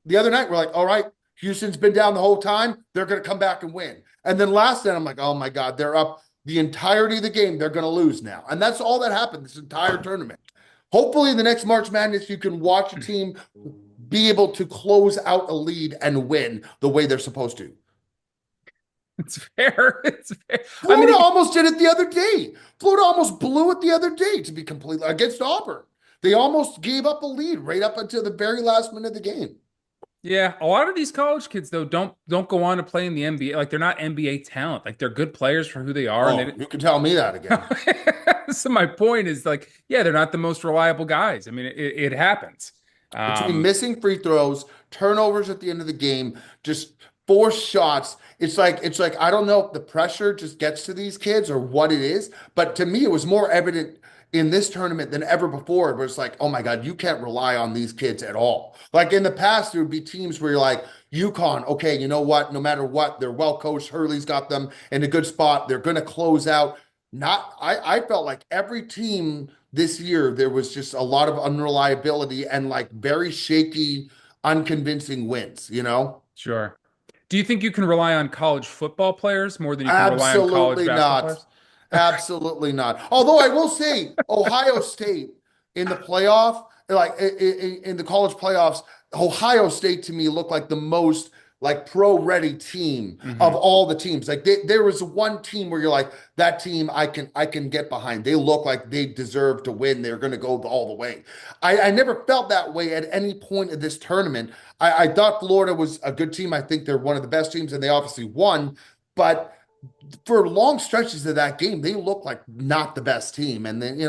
the other night we're like, all right, Houston's been down the whole time. They're going to come back and win. And then last night I'm like, oh my God, they're up the entirety of the game. They're going to lose now. And that's all that happened this entire tournament. Hopefully in the next March Madness, you can watch a team be able to close out a lead and win the way they're supposed to. It's fair. It's fair. Florida almost did it the other day. Florida almost blew it the other day, to be completely against Auburn. They almost gave up a lead right up until the very last minute of the game. Yeah, a lot of these college kids though don't go on to play in the NBA. Like they're not NBA talent. Like they're good players for who they are. Oh, you can tell me that again. So my point is like, yeah, they're not the most reliable guys. I mean, it happens. Between missing free throws, turnovers at the end of the game, just forced shots. It's like I don't know if the pressure just gets to these kids or what it is, but to me it was more evident in this tournament than ever before. Where it's like, oh my God, you can't rely on these kids at all. Like in the past, there would be teams where you're like, UConn, okay, you know what? No matter what, they're well coached. Hurley's got them in a good spot. They're going to close out. I felt like every team this year, there was just a lot of unreliability and like very shaky, unconvincing wins, you know? Sure. Do you think you can rely on college football players more than you can rely on college Absolutely basketball not. players? Absolutely not. Although I will say, Ohio State in the playoff, like in the college playoffs, Ohio State to me looked like the most like pro-ready team of all the teams. Like there was one team where you're like, that team I can get behind. They look like they deserve to win. They're going to go all the way. I never felt that way at any point of this tournament. I thought Florida was a good team. I think they're one of the best teams, and they obviously won. But for long stretches of that game, they look like not the best team. And then,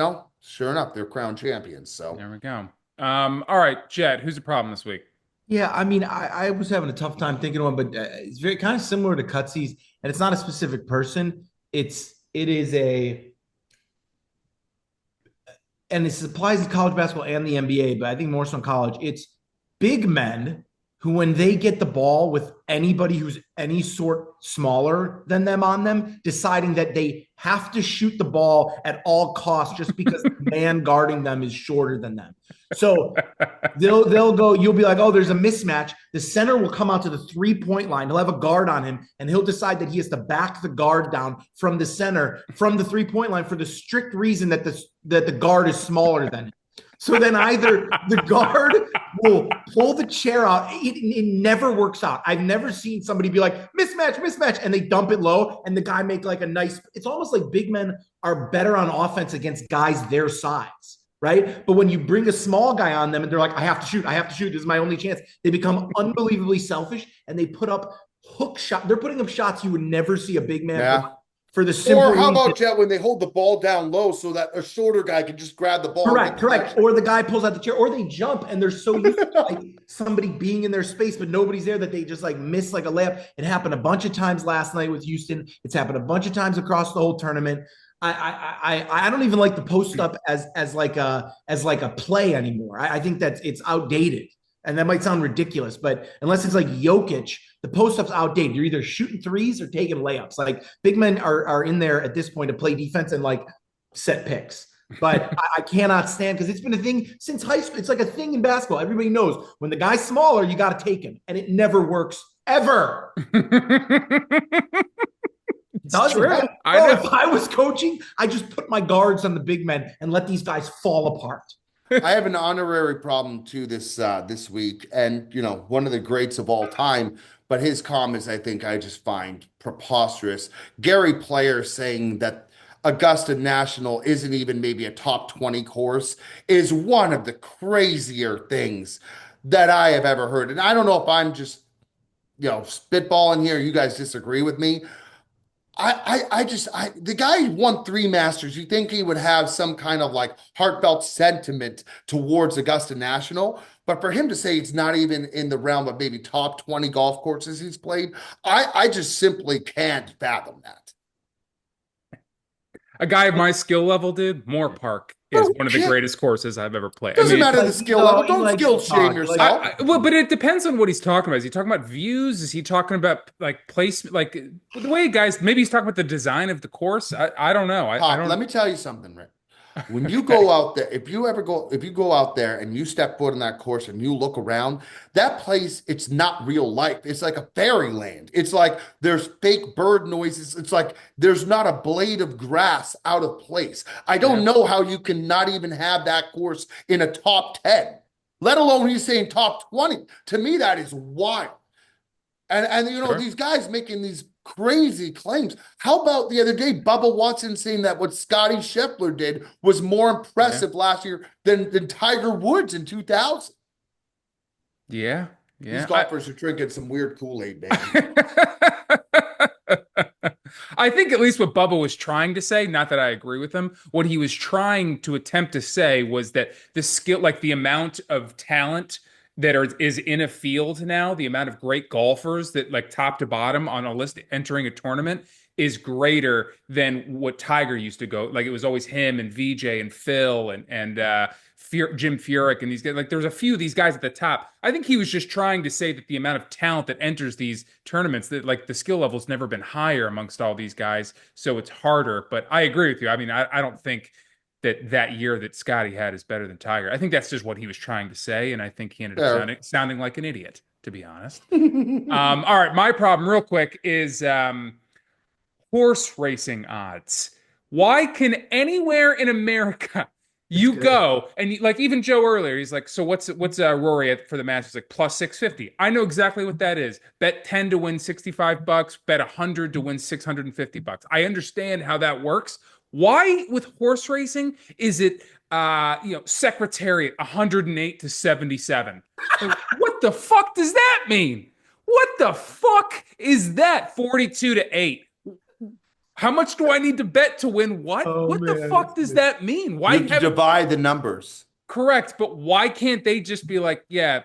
sure enough, they're crowned champions. So There we go. All right, Jet, who's the problem this week? Yeah, I mean, I was having a tough time thinking of one, but it's very kind of similar to Cutsies, and it's not a specific person. It is a, and this applies to college basketball and the NBA, but I think more so in college. It's big men who, when they get the ball with anybody who's any sort smaller than them on them, deciding that they have to shoot the ball at all costs just because the man guarding them is shorter than them. So they'll go, you'll be like, oh, there's a mismatch. The center will come out to the 3-point line. He'll have a guard on him, and he'll decide that he has to back the guard down from the center, from the 3-point line, for the strict reason that the guard is smaller than him. So then either the guard will pull the chair out. It never works out. I've never seen somebody be like, mismatch, and they dump it low, and the guy make like a nice, it's almost like big men are better on offense against guys their size, right? But when you bring a small guy on them and they're like, I have to shoot, this is my only chance, they become unbelievably selfish, and they put up hook shot. They're putting up shots you would never see a big man for the simple Or how about, Jet, when they hold the ball down low so that a shorter guy can just grab the ball? Correct. Or the guy pulls out the chair, or they jump and they're so used to like somebody being in their space, but nobody's there, that they just like miss like a layup. It happened a bunch of times last night with Houston. It's happened a bunch of times across the whole tournament. I don't even like the post up as like a play anymore. I think that it's outdated. And that might sound ridiculous, but unless it's like Jokic, the post-up's outdated. You're either shooting threes or taking layups. Like big men are in there at this point to play defense and like set picks. But I cannot stand, because it's been a thing since high school. It's like a thing in basketball. Everybody knows when the guy's smaller, you got to take him. And it never works ever. It's true. If I was coaching, I just put my guards on the big men and let these guys fall apart. I have an honorary problem too this week, and one of the greats of all time, but his comments I think I just find preposterous. Gary Player saying that Augusta National isn't even maybe a top 20 course is one of the crazier things that I have ever heard. And I don't know if I'm just spitballing here. You guys disagree with me. The guy won 3 Masters. You think he would have some kind of like heartfelt sentiment towards Augusta National, but for him to say it's not even in the realm of maybe top 20 golf courses he's played, I just simply can't fathom that. A guy of my skill level, dude, Moore Park is No one of the shit. greatest courses I've ever played. I Doesn't mean, matter the Like, skill level. he Don't likes skill to shame talk. yourself. well, but it depends on what he's talking about. Is he talking about views? Is he talking about like placement? Like the way guys, maybe he's talking about the design of the course. I don't know. I Pop, don't. let me tell you something, Rick. When you Okay. go out there, if you go out there and you step foot in that course and you look around, that place, it's not real life. It's like a fairyland. It's like there's fake bird noises. It's like there's not a blade of grass out of place. I Yeah. don't know how you can not even have that course in a top 10, let alone he's saying top 20. To me, that is wild. And you know, Sure. these guys making these crazy claims. How about the other day, Bubba Watson saying that what Scotty Scheffler did was more Yeah. impressive last year than Tiger Woods in 2000? Yeah. These Yeah. golfers are drinking some weird Kool-Aid, man. I think at least what Bubba was trying to say, not that I agree with him, what he was trying to attempt to say was that the skill, like the amount of talent is in a field now, the amount of great golfers that like top to bottom on a list entering a tournament is greater than what Tiger used to go. Like it was always him and VJ and Phil and Jim Furyk and these guys. Like there's a few of these guys at the top. I think he was just trying to say that the amount of talent that enters these tournaments, that like the skill level's never been higher amongst all these guys, so it's harder. But I agree with you. I mean, I don't think that year that Scotty had is better than Tiger. I think that's just what he was trying to say, and I think he ended up Fair. sounding like an idiot, to be honest. All right, my problem, real quick, is horse racing odds. Why can anywhere in America you go and like even Joe earlier, he's like, so what's Rory for the Masters? Like plus 650. I know exactly what that is. Bet 10 to win $65, bet 100 to win $650. I understand how that works. Why with horse racing is it Secretariat 108 to 77? Like, what the fuck does that mean? What the fuck is that? 42 to 8. How much do I need to bet to win what? Oh What the man, fuck does that mean? You Why have to haven't divide the numbers. correct, but why can't they just be like, yeah,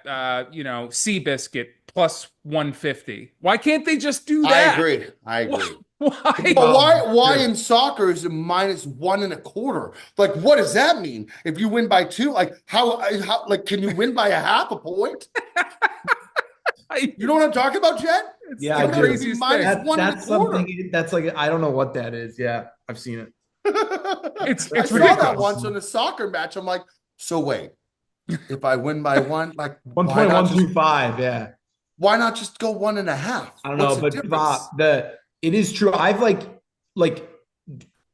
Seabiscuit plus 150? Why can't they just do I that? agree. I agree. Why? But Um, why in soccer is it minus 1.25? Like, what does that mean? If you win by two, like how like can you win by a half a point? You know what I'm talking about, Jed? It's Yeah, the I How can it do. be craziest minus thing. one and a That's quarter? something that's like I don't know what that is. Yeah, I've seen it. I It's saw that ridiculous. once on a soccer match. I'm like, so wait, if I win by one, like One why point not one just two five. Yeah. why not just go 1.5? I don't What's know, the but difference? it is true. I've like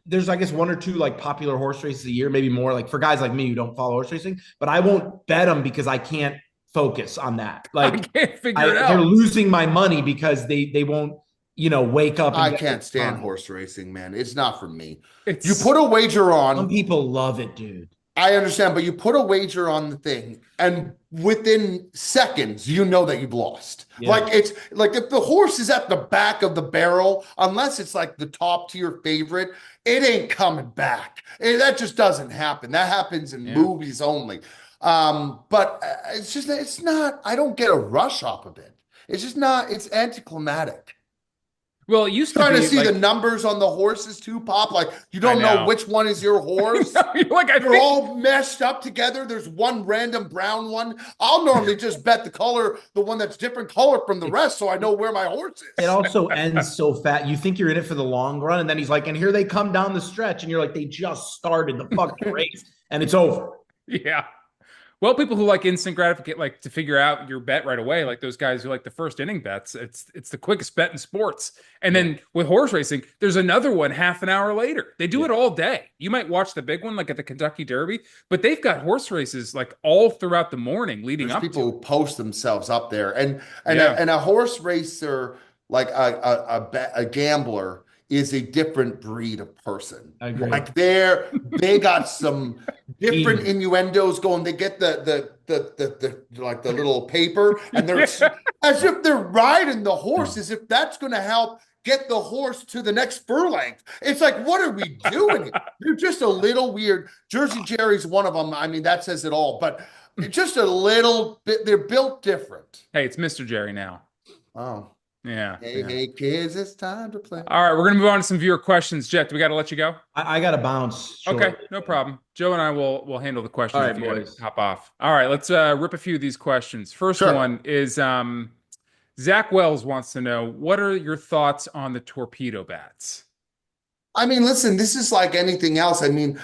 there's I guess one or two like popular horse races a year, maybe more like for guys like me who don't follow horse racing, but I won't bet them because I can't focus on that. I Like can't figure it they're out. losing my money because they won't, wake up and I get can't stand fine. horse racing, man. It's not for me. You It's put a wager Some on, people love it, dude. I understand, but you put a wager on the thing, and within seconds, you know that you've lost. Yeah. Like it's like if the horse is at the back of the barrel, unless it's like the top tier favorite, it ain't coming back. That just doesn't happen. That happens in yeah. movies only. But it's not. I don't get a rush off of it. It's just not. It's anticlimactic. Well, it used to Trying to be see the like numbers on the horses too, Pop. Like you I don't know know. which one is your horse. You're like I They're think all meshed up together. There's one random brown one. I'll normally just bet the one that's different color from the rest, so I know where my horse It is. also ends so fast. You think you're in it for the long run, and then he's like, and here they come down the stretch, and you're like, they just started the fucking race, and it's over. yeah. Well, people who like instant gratification, like to figure out your bet right away, like those guys who like the first inning bets, it's the quickest bet in sports. And Yeah. then with horse racing, there's another one half an hour later. They do Yeah. it all day. You might watch the big one like at the Kentucky Derby, but they've got horse races like all throughout the morning leading There's up people to who post themselves up there, and it. Yeah. a horse racer, like a gambler, is a different breed of person. I agree. Like they got some different Easy. innuendos going. They get the like the little paper, and they're Yeah. as if they're riding the horse, as if that's going to help get the horse to the next furlong. It's like, what are we doing? You're just a little weird. Jersey Jerry's one of them. I mean, that says it all. But just a little bit. They're built different. Hey, it's Mr. Jerry now. Oh. Yeah, Hey, yeah. hey, kids, it's time to play. All right, we're gonna move on to some viewer questions. Jet, we got to let you go? I got to bounce Okay, shortly. no problem. Joe and I will handle the All questions if right, you got to boys. hop off. All right, let's rip a few of these questions. First Sure. one is Zach Wells wants to know, what are your thoughts on the torpedo bats? I mean, listen, this is like anything else. I mean,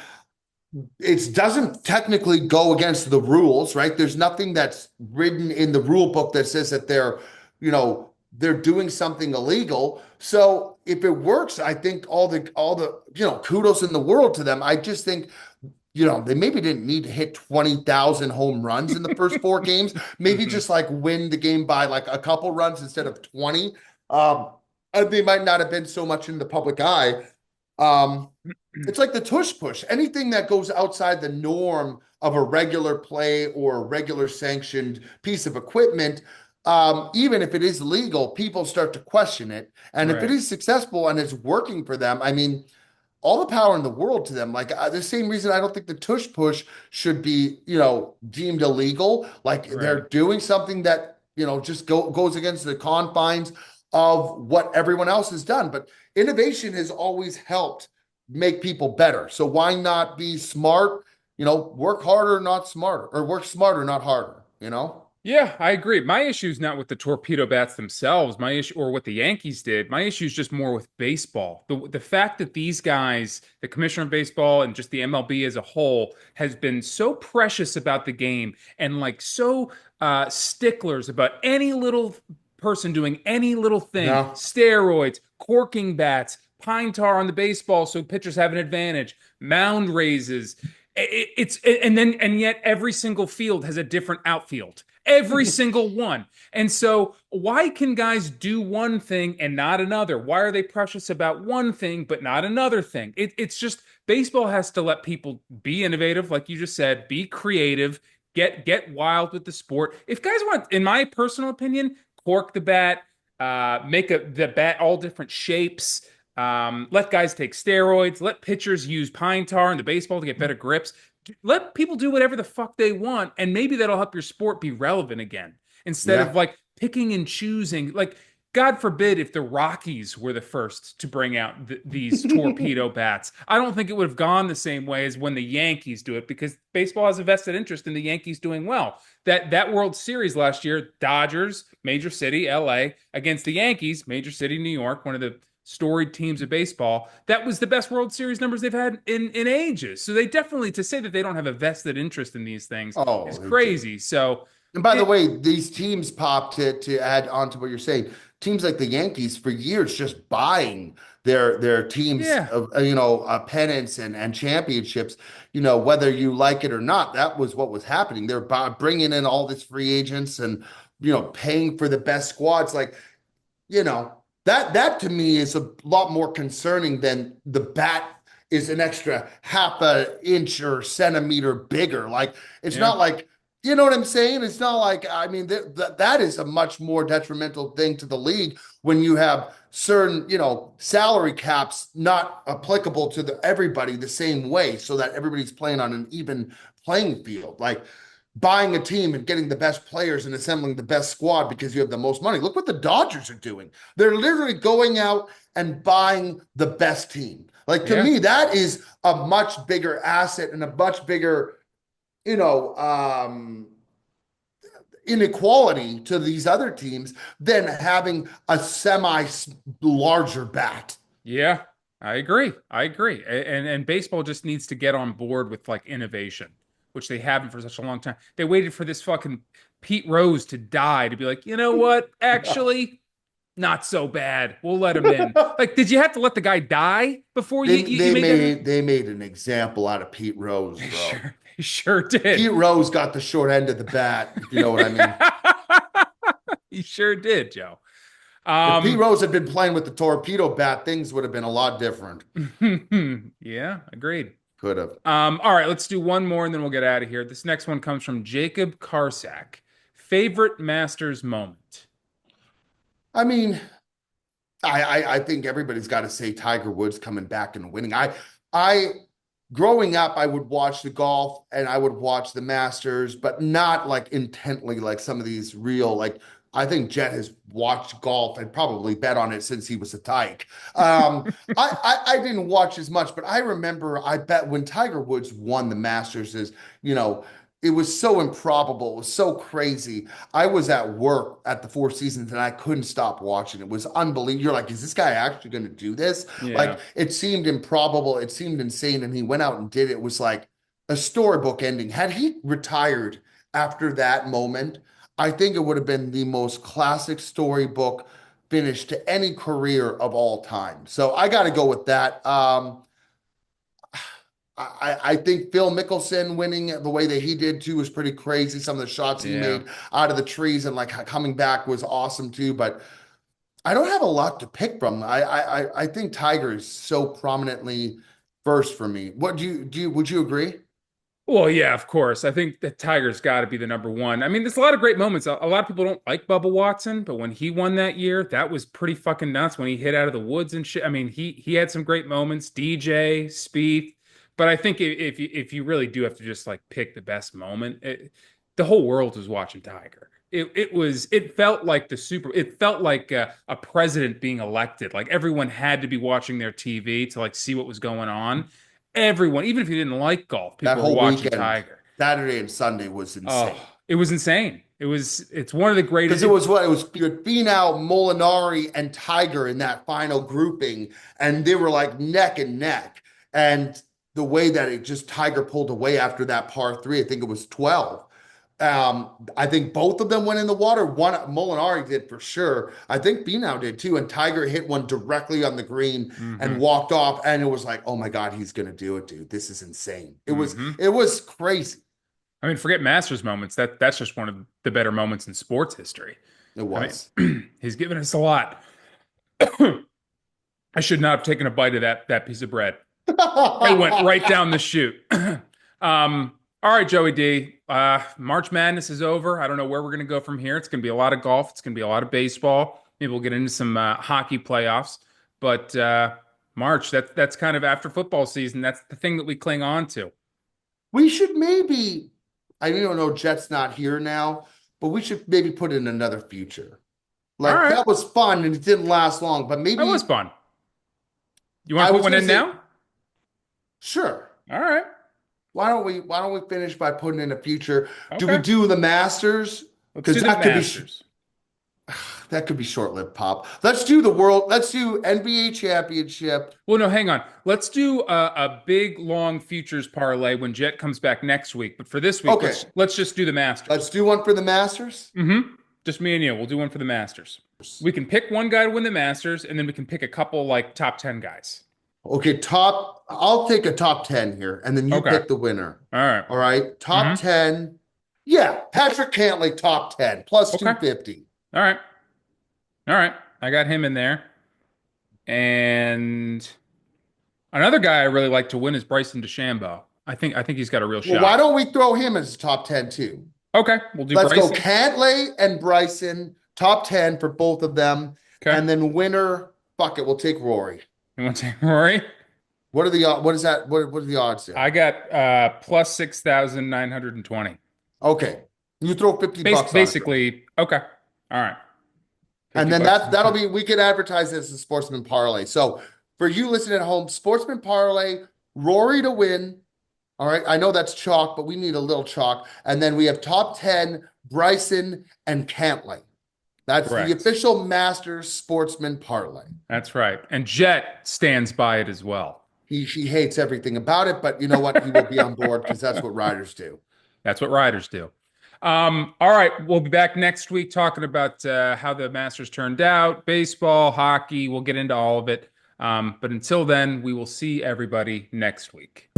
it doesn't technically go against the rules, right? There's nothing that's written in the rule book that says that they're doing something illegal. So if it works, I think all the kudos in the world to them. I just think they maybe didn't need to hit 20,000 home runs in the first four games. Maybe Hmm. just like win the game by like a couple runs instead of 20. And they might not have been so much in the public eye. Um, it's like the tush push. Anything that goes outside the norm of a regular play or a regular sanctioned piece of equipment, even if it is legal, people start to question it. And if it Right, is successful and it's working for them, I mean, all the power in the world to them. Like the same reason I don't think the tush push should be, deemed illegal. Like right. they're doing something that, just goes against the confines of what everyone else has done. But innovation has always helped make people better. So why not be smart? Work harder, not smarter, or work smarter, not harder, Yeah, I agree. My issue is not with the torpedo bats themselves. My issue, or what the Yankees did. My issue is just more with baseball. The fact that these guys, the commissioner of baseball and just the MLB as a whole, has been so precious about the game and like so sticklers about any little person doing any little thing, Yeah. steroids, corking bats, pine tar on the baseball so pitchers have an advantage, mound raises. It's and yet every single field has a different outfield, every single one. And so why can guys do one thing and not another? Why are they precious about one thing but not another thing? It's just baseball has to let people be innovative, like you just said, be creative, get wild with the sport. If guys want, in my personal opinion, cork the bat, make the bat all different shapes. Let guys take steroids. Let pitchers use pine tar in the baseball to get better grips. Let people do whatever the fuck they want, and maybe that'll help your sport be relevant again. Instead of Yeah. like picking and choosing, like God forbid if the Rockies were the first to bring out these torpedo bats. I don't think it would have gone the same way as when the Yankees do it because baseball has a vested interest in the Yankees doing well. That World Series last year, Dodgers, major city, LA, against the Yankees, major city, New York, one of the storied teams of baseball. That was the best World Series numbers they've had in ages. So they definitely to say that they don't have a vested interest in these things is Oh, they do. crazy. So And by the it, way, these teams pop to add on to what you're saying. Teams like the Yankees for years just buying their teams yeah, of pennants and championships. Whether you like it or not, that was what was happening. They're bringing in all these free agents and paying for the best squads. Like that to me is a lot more concerning than the bat is an extra half a inch or centimeter bigger. Like it's yeah, not like you know what I'm saying? It's not like I mean that is a much more detrimental thing to the league when you have certain salary caps not applicable to everybody the same way, so that everybody's playing on an even playing field. Like buying a team and getting the best players and assembling the best squad because you have the most money. Look what the Dodgers are doing. They're literally going out and buying the best team. Like to yeah. me, that is a much bigger asset and a much bigger, you know, um, inequality to these other teams than having a semi larger bat. Yeah, I agree. I agree. And baseball just needs to get on board with like innovation, which they haven't for such a long time. They waited for this fucking Pete Rose to die to be like, you know what? Actually, not so bad. We'll let him in. Like, did you have to let the guy die before they you they made that? made they made an example out of Pete Rose, bro. They sure did. Pete Rose got the short end of the bat, if you know what I mean. He sure did, Joe. If Pete Um, Rose had been playing with the torpedo bat, things would have been a lot different. yeah, agreed. Could have. All right, let's do one more and then we'll get out of here. This next one comes from Jacob Karsak. Favorite Masters moment? I mean, I think everybody's got to say Tiger Woods coming back and winning. I growing up, I would watch the golf and I would watch the Masters, but not like intently like some of these real like I think Jet has watched golf and probably bet on it since he was a tyke. I didn't watch as much, but I remember I bet when Tiger Woods won the Masters is, you know, it was so improbable. It was so crazy. I was at work at the Four Seasons and I couldn't stop watching. It was unbelievable. You're like, is this guy actually going to do this? Yeah. Like, it seemed improbable. It seemed insane. And he went out and did it. It was like a storybook ending. Had he retired after that moment, I think it would have been the most classic storybook finish to any career of all time. So I got to go with that. I think Phil Mickelson winning the way that he did too was pretty crazy. Some of the shots he Yeah. made out of the trees and like coming back was awesome too. But I don't have a lot to pick from. I think Tiger is so prominently first for me. What would you agree? Well, yeah, of course. I think that Tiger's got to be the number one. I mean, there's a lot of great moments. A lot of people don't like Bubba Watson, but when he won that year, that was pretty fucking nuts when he hit out of the woods and shit. I mean, he had some great moments, DJ, Spieth. But I think if you really do have to just like pick the best moment, the whole world was watching Tiger. It felt like it felt like a president being elected. Like everyone had to be watching their TV to like see what was going on. Everyone, even if you didn't like golf, That people were whole watching weekend, Tiger. Saturday and Sunday was Oh, insane. it was insane. It's one of the Because greatest. it was what it was Finau, Molinari, and Tiger in that final grouping, and they were like neck and neck. And the way that it just Tiger pulled away after that par three, I think it was 12. I think both of them went in the water. One Molinari did for sure. I think Finau did too. And Tiger hit one directly on the green and Hmm. walked off. And it was like, oh my God, he's gonna do it, dude. This is insane. Hmm. It was crazy. I mean, forget Masters moments. That's just one of the better moments in sports history. It I was. mean, he's given us a lot. I should not have taken a bite of that piece of bread. It went right down the chute. All right, Joey D. March Madness is over. I don't know where we're going to go from here. It's going to be a lot of golf. It's going to be a lot of baseball. Maybe we'll get into some hockey playoffs. But March, that's kind of after football season. That's the thing that we cling on to. We should maybe, I don't know, Jet's not here now, but we should maybe put in another future. All Like right, that was fun and it didn't last long, but that maybe was fun. You want I to put was one gonna in say, now? sure. All right. Why don't we finish by putting in a future? Do we Okay. do the Masters? Let's Because do the Masters. that could be short-lived, Pop. Let's do the world, let's do NBA championship. Well, no, hang on. Let's do a big long futures parlay when Jet comes back next week. But for this week, Okay, let's just do the Masters. let's do one for the Masters. Just me and you. We'll do one for the Masters. We can pick one guy to win the Masters, and then we can pick a couple like top 10 guys. Okay, I'll take a top 10 here, and then you Okay. pick the winner. All right. All right, top 10. Yeah, Patrick Cantlay, top 10, plus Okay. 250. All right. All right. I got him in there. And another guy I really like to win is Bryson DeChambeau. I think he's got a real Well, why shot. don't we throw him as top 10 too? Okay, we'll do Let's go Bryson. Cantlay and Bryson, top 10 for both of them. Okay. And then winner, fuck it, we'll take Rory. You want to take Rory? What are the what is that? What are the odds there? I got plus 6,920. Okay. You throw 50 bucks on it. Basically, okay. All right. And 50 then bucks. that'll be we could advertise this as Sportsman Parlay. So for you listening at home, Sportsman Parlay, Rory to win. All right. I know that's chalk, but we need a little chalk. And then we have top 10, Bryson and Cantlay. That's Correct. the official Masters Sportsman Parlay. That's right. And Jet stands by it as well. He hates everything about it, but you know what? He will be on board because that's what riders do. That's what riders do. All right, we'll be back next week talking about how the Masters turned out, baseball, hockey. We'll get into all of it. But until then, we will see everybody next week.